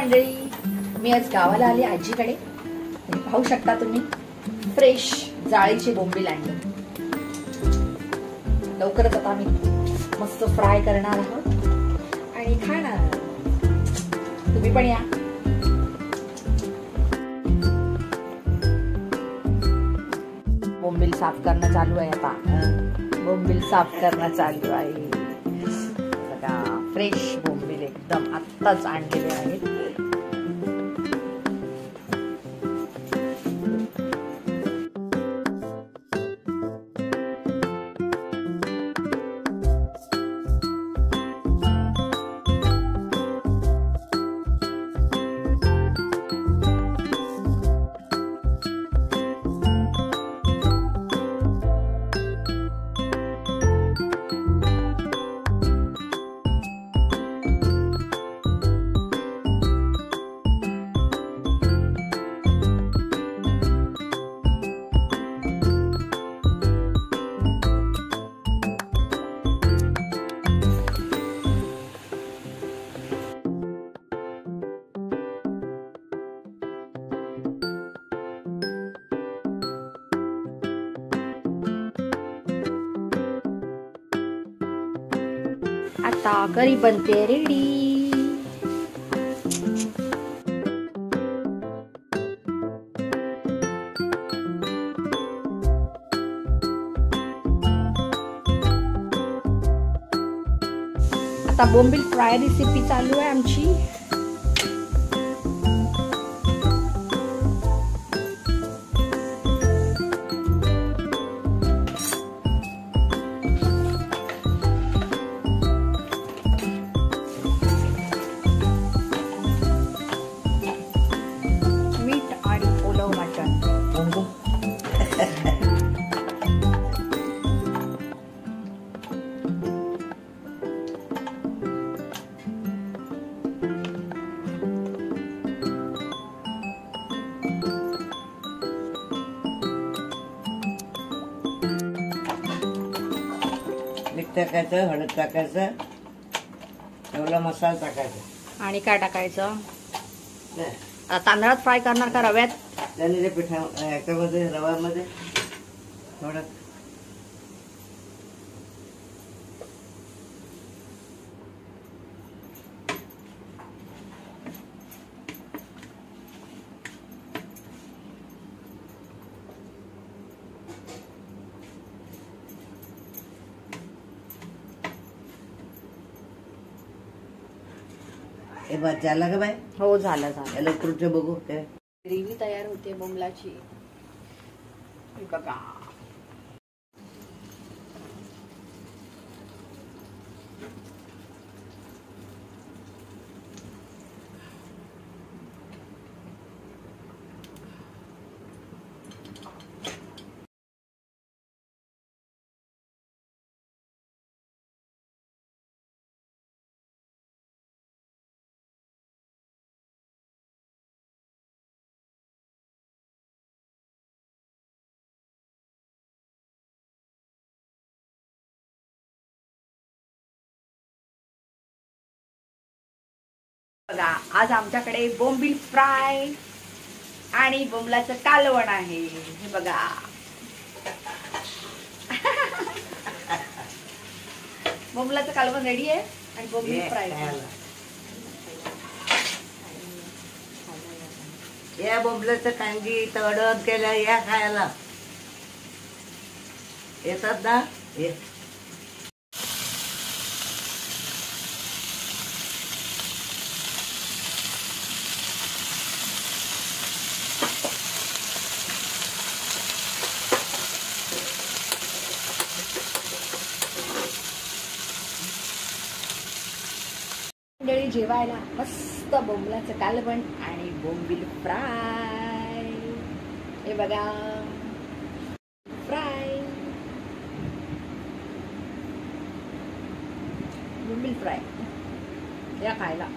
मंडळी, मी आज गावाला आली आजीकडे. पाहू शकता तुम्ही फ्रेश जाळीचे बोंबील आणले. लवकरच आता आम्ही मस्त फ्राय करणार आहोत आणि खाणार. तुम्ही पण या. बोंबील साफ करणं चालू आहे आता. बोंबील साफ करणं चालू आहे. बघा फ्रेश बोंबील एकदम आत्ताच आणलेले आहेत. आता करी बनते रेडी. आता बोंबील फ्राय रेसिपी चालू आहे आमची. मीठ टाकायचं, हळद टाकायचं, एवढा मसाला टाकायचा. आणि काय टाकायचं? तांदळात फ्राय करणार का रव्यात? त्याने पिठा याच्यामध्ये रव्यामध्ये थोडं हे बस झालं का बाय? हो झालं झालं. याला पुढचं बघू. ग्रेव्ही तयार होते बोंबलाची. बघा बघा आज आमच्याकडे बोंबील फ्राय आणि बोंबलाचं कालवण आहे. हे बघा बोंबलाचं कालवण रेडी आहे आणि बोंबील फ्राय. या बोंबलाचं कांदी तडक केलं या खायला येतात ना. जेवायला मस्त बोंबलाचं कालवण आणि बोंबील फ्राय. हे बघा फ्राय बोंबील फ्राय या खायला.